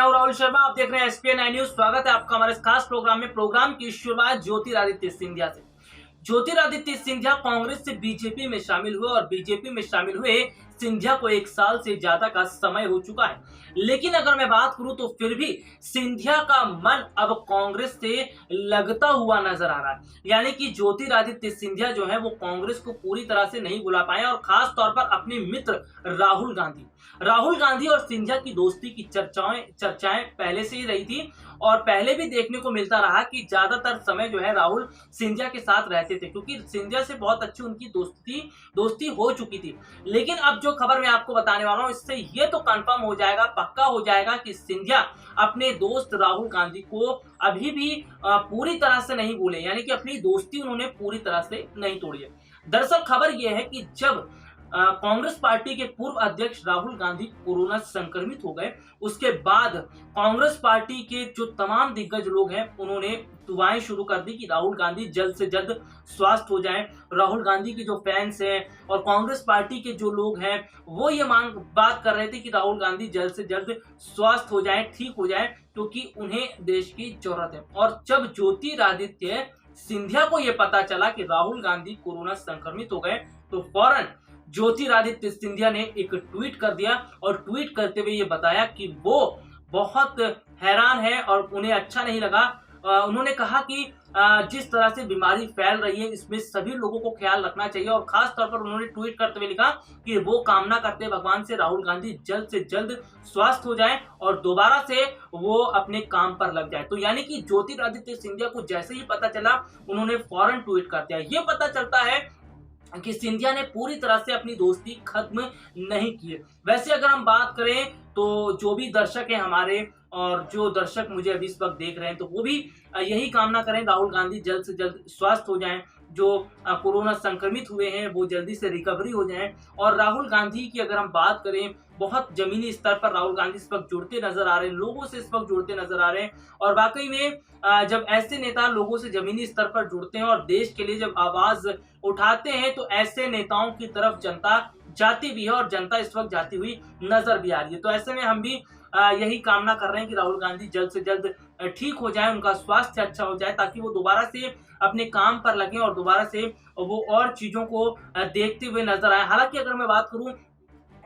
मैं हूं राहुल शर्मा। आप देख रहे हैं एसपीएन न्यूज। स्वागत है आपका हमारे इस खास प्रोग्राम में। प्रोग्राम की शुरुआत ज्योतिरादित्य सिंधिया से। ज्योतिरादित्य सिंधिया कांग्रेस से बीजेपी में शामिल हुए और बीजेपी में शामिल हुए सिंधिया को 1 साल से ज्यादा का समय हो चुका है, लेकिन अगर मैं बात करूं तो फिर भी सिंधिया का मन अब कांग्रेस से लगता हुआ नजर आ रहा है। यानी कि ज्योतिरादित्य सिंधिया जो है वो कांग्रेस को पूरी तरह से नहीं बुला पाए और खास तौर पर अपने मित्र राहुल गांधी और सिंधिया की दोस्ती की चर्चाएं पहले से ही रही थी और पहले भी देखने को मिलता रहा कि ज्यादातर समय जो है राहुल सिंधिया के साथ रहते थे, क्योंकि सिंधिया से बहुत अच्छी उनकी दोस्ती हो चुकी थी। लेकिन अब जो खबर मैं आपको बताने वाला हूं, इससे ये तो कंफर्म हो जाएगा, पक्का हो जाएगा कि सिंधिया अपने दोस्त राहुल गांधी को अभी भी पूरी तरह से नहीं भूले, यानी कि अपनी दोस्ती उन्होंने पूरी तरह से नहीं तोड़ी है। दरअसल खबर यह है कि जब कांग्रेस पार्टी के पूर्व अध्यक्ष राहुल गांधी कोरोना संक्रमित हो गए, उसके बाद कांग्रेस पार्टी के जो तमाम दिग्गज लोग हैं उन्होंने दुआएं शुरू कर दी कि राहुल गांधी जल्द से जल्द स्वस्थ हो जाएं। राहुल गांधी के जो फैंस हैं और कांग्रेस पार्टी के जो लोग हैं वो ये बात कर रहे थे कि राहुल गांधी जल्द से जल्द स्वस्थ हो जाएं, ठीक हो जाएं, क्योंकि उन्हें देश की जरूरत है। और जब ज्योतिरादित्य सिंधिया को यह पता चला कि राहुल गांधी कोरोना संक्रमित हो गए तो फौरन ज्योतिरादित्य सिंधिया ने एक ट्वीट कर दिया और ट्वीट करते हुए ये बताया कि वो बहुत हैरान है और उन्हें अच्छा नहीं लगा। उन्होंने कहा कि जिस तरह से बीमारी फैल रही है इसमें सभी लोगों को ख्याल रखना चाहिए और खास तौर पर उन्होंने ट्वीट करते हुए लिखा कि वो कामना करते हैं भगवान से राहुल गांधी जल्द से जल्द स्वस्थ हो जाएं और दोबारा से वो अपने काम पर लग जाए। तो यानी कि ज्योतिरादित्य सिंधिया को जैसे ही पता चला उन्होंने फौरन ट्वीट कर दिया। ये पता चलता है कि सिंधिया ने पूरी तरह से अपनी दोस्ती खत्म नहीं की है। वैसे अगर हम बात करें तो जो भी दर्शक हैं हमारे और जो दर्शक मुझे अभी इस वक्त देख रहे हैं तो वो भी यही कामना करें राहुल गांधी जल्द से जल्द स्वस्थ हो जाएं, जो कोरोना संक्रमित हुए हैं वो जल्दी से रिकवरी हो जाएं। और राहुल गांधी की अगर हम बात करें, बहुत जमीनी स्तर पर राहुल गांधी इस वक्त जुड़ते नजर आ रहे हैं, लोगों से इस वक्त जुड़ते नजर आ रहे हैं। और वाकई में जब ऐसे नेता लोगों से जमीनी स्तर पर जुड़ते हैं और देश के लिए जब आवाज उठाते हैं तो ऐसे नेताओं की तरफ जनता जाती भी है और जनता इस वक्त जाती हुई नजर भी आ रही है। तो ऐसे में हम भी यही कामना कर रहे हैं कि राहुल गांधी जल्द से जल्द ठीक हो जाए, उनका स्वास्थ्य अच्छा हो जाए, ताकि वो दोबारा से अपने काम पर लगे और दोबारा से वो और चीजों को देखते हुए नजर आए। हालांकि अगर मैं बात करूं,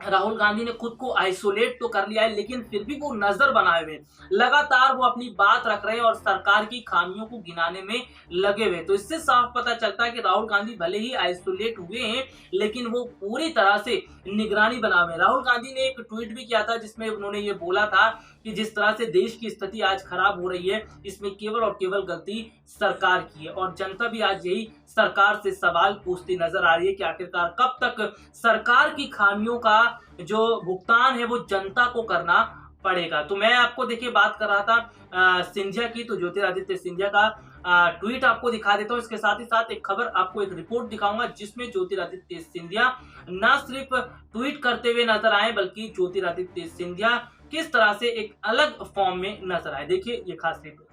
राहुल गांधी ने खुद को आइसोलेट तो कर लिया है, लेकिन फिर भी वो नजर बनाए हुए, लगातार वो अपनी बात रख रहे हैं और सरकार की खामियों को गिनाने में लगे हुए। तो इससे साफ पता चलता है कि राहुल गांधी भले ही आइसोलेट हुए हैं लेकिन वो पूरी तरह से निगरानी बना हुए। राहुल गांधी ने एक ट्वीट भी किया था जिसमें उन्होंने ये बोला था कि जिस तरह से देश की स्थिति आज खराब हो रही है इसमें केवल और केवल गलती सरकार की है। और जनता भी आज यही सरकार से सवाल पूछती नजर आ रही है कि आखिरकार कब तक सरकार की खामियों का जो भुगतान है वो जनता को करना पड़ेगा। तो मैं आपको देखिए बात कर रहा था सिंधिया की, तो ज्योतिरादित्य सिंधिया का ट्वीट आपको दिखा देता हूं। इसके साथ ही साथ एक खबर आपको, एक रिपोर्ट दिखाऊंगा जिसमें ज्योतिरादित्य सिंधिया न सिर्फ ट्वीट करते हुए नजर आए बल्कि ज्योतिरादित्य सिंधिया किस तरह से एक अलग फॉर्म में नजर आए। देखिए ये खास रिपोर्ट।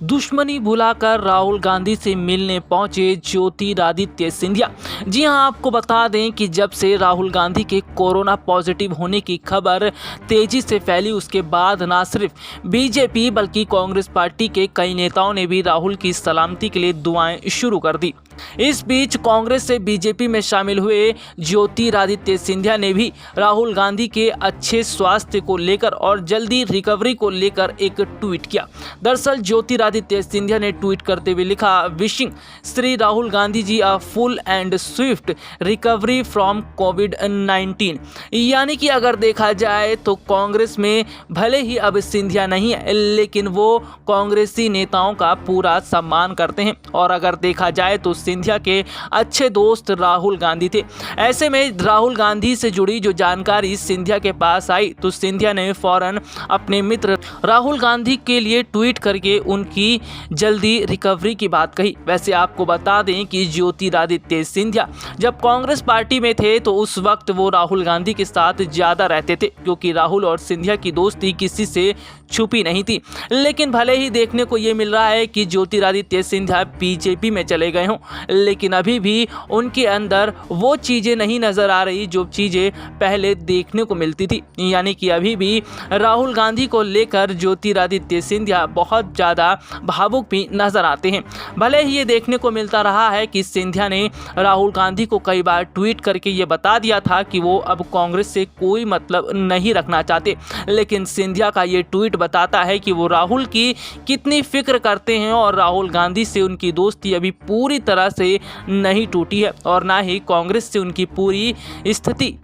दुश्मनी भुलाकर राहुल गांधी से मिलने पहुंचे ज्योतिरादित्य सिंधिया। जी हां, आपको बता दें कि जब से राहुल गांधी के कोरोना पॉजिटिव होने की खबर तेजी से फैली उसके बाद न सिर्फ बीजेपी बल्कि कांग्रेस पार्टी के कई नेताओं ने भी राहुल की सलामती के लिए दुआएं शुरू कर दी। इस बीच कांग्रेस से बीजेपी में शामिल हुए ज्योतिरादित्य सिंधिया ने भी राहुल गांधी के अच्छे स्वास्थ्य को लेकर और जल्दी रिकवरी को लेकर एक ट्वीट किया। दरअसल ज्योतिरादित्य सिंधिया ने ट्वीट करते हुए लिखा, wishing Shri Rahul Gandhi ji a full and swift recovery from कोविड-19। यानी कि अगर देखा जाए तो कांग्रेस में भले ही अब सिंधिया नहीं है लेकिन वो कांग्रेसी नेताओं का पूरा सम्मान करते हैं और अगर देखा जाए तो सिंधिया के अच्छे दोस्त राहुल गांधी थे। ऐसे में राहुल गांधी से जुड़ी जो जानकारी सिंधिया के पास आई तो सिंधिया ने फौरन अपने मित्र राहुल गांधी के लिए ट्वीट करके उनकी जल्दी रिकवरी की बात कही। वैसे आपको बता दें कि ज्योतिरादित्य सिंधिया जब कांग्रेस पार्टी में थे तो उस वक्त वो राहुल गांधी के साथ ज़्यादा रहते थे, क्योंकि राहुल और सिंधिया की दोस्ती किसी से छुपी नहीं थी। लेकिन भले ही देखने को ये मिल रहा है कि ज्योतिरादित्य सिंधिया बीजेपी में चले गए हों लेकिन अभी भी उनके अंदर वो चीज़ें नहीं नज़र आ रही जो चीज़ें पहले देखने को मिलती थी। यानी कि अभी भी राहुल गांधी को लेकर ज्योतिरादित्य सिंधिया बहुत ज़्यादा भावुक भी नज़र आते हैं। भले ही ये देखने को मिलता रहा है कि सिंधिया ने राहुल गांधी को कई बार ट्वीट करके ये बता दिया था कि वो अब कांग्रेस से कोई मतलब नहीं रखना चाहते, लेकिन सिंधिया का ये ट्वीट बताता है कि वो राहुल की कितनी फिक्र करते हैं और राहुल गांधी से उनकी दोस्ती अभी पूरी तरह से नहीं टूटी है और ना ही कांग्रेस से उनकी पूरी स्थिति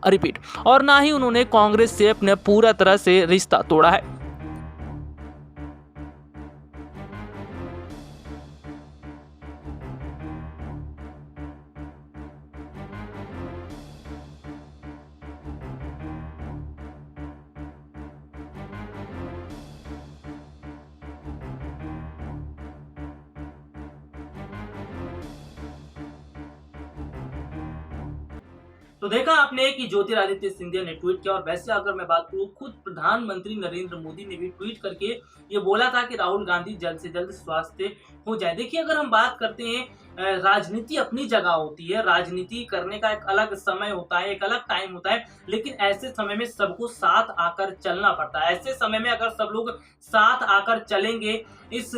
रिपीट और ना ही उन्होंने कांग्रेस से अपने पूरा तरह से रिश्ता तोड़ा है। तो देखा आपने कि ज्योतिरादित्य सिंधिया ने ट्वीट किया। और वैसे अगर मैं बात करूं, खुद प्रधानमंत्री नरेंद्र मोदी ने भी ट्वीट करके ये बोला था कि राहुल गांधी जल्द से जल्द स्वास्थ्य हो जाए। देखिए, अगर हम बात करते हैं, राजनीति अपनी जगह होती है, राजनीति करने का एक अलग समय होता है, एक अलग टाइम होता है, लेकिन ऐसे समय में सबको साथ आकर चलना पड़ता है। ऐसे समय में अगर सब लोग साथ आकर चलेंगे, इस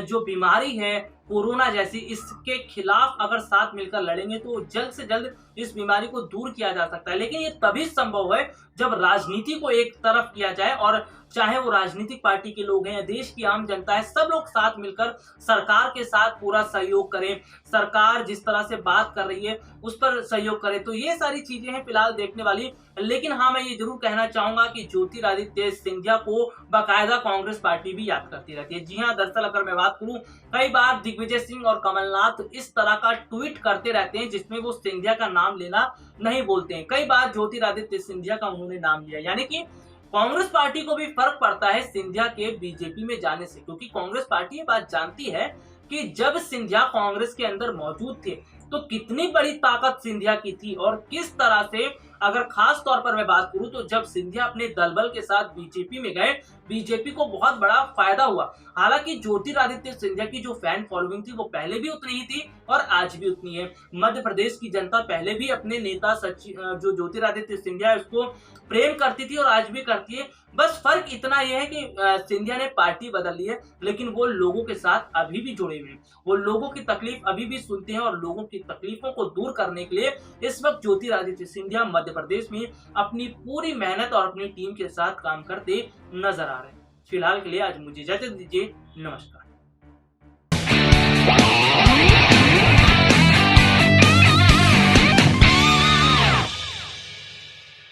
जो बीमारी है कोरोना जैसी, इसके खिलाफ अगर साथ मिलकर लड़ेंगे तो जल्द से जल्द इस बीमारी को दूर किया जा सकता है। लेकिन ये तभी संभव है जब राजनीति को एक तरफ किया जाए, और चाहे वो राजनीतिक पार्टी के लोग हैं या देश की आम जनता है, सब लोग साथ मिलकर सरकार के साथ पूरा सहयोग करें। सरकार जिस तरह से बात कर रही है उस पर सहयोग करें। तो ये सारी चीजें हैं फिलहाल देखने वाली। लेकिन हाँ, मैं ये जरूर कहना चाहूंगा कि ज्योतिरादित्य सिंधिया को बाकायदा कांग्रेस पार्टी भी याद करती रहती है। जी हाँ, दरअसल अगर मैं बात करूं, कई बार दिग्विजय सिंह और कमलनाथ इस तरह का ट्वीट करते रहते हैं जिसमें वो सिंधिया का नाम लेना नहीं बोलते हैं। कई बार ज्योतिरादित्य सिंधिया का उन्होंने नाम लिया, यानी कि कांग्रेस पार्टी को भी फर्क पड़ता है सिंधिया के बीजेपी में जाने से, क्योंकि कांग्रेस पार्टी ये बात जानती है कि जब सिंधिया कांग्रेस के अंदर मौजूद थे तो कितनी बड़ी ताकत सिंधिया की थी, और किस तरह से, अगर खास तौर पर मैं बात करूं तो जब सिंधिया अपने दलबल के साथ बीजेपी में गए, बीजेपी को बहुत बड़ा फायदा हुआ। हालांकि ज्योतिरादित्य सिंधिया की जो फैन फॉलोइंग थी वो पहले भी उतनी ही थी और आज भी उतनी है। मध्य प्रदेश की जनता पहले भी अपने नेता जो ज्योतिरादित्य सिंधिया है उसको प्रेम करती थी और आज भी करती है। बस फर्क इतना यह है कि सिंधिया ने पार्टी बदल ली है, लेकिन वो लोगों के साथ अभी भी जुड़े हुए हैं। वो लोगों की तकलीफ अभी भी सुनते हैं और लोगों की तकलीफों को दूर करने के लिए इस वक्त ज्योतिरादित्य सिंधिया मध्य प्रदेश में अपनी पूरी मेहनत और अपनी टीम के साथ काम करते नजर आ रहे हैं। फिलहाल के लिए आज मुझे इजाजत दीजिए। नमस्कार।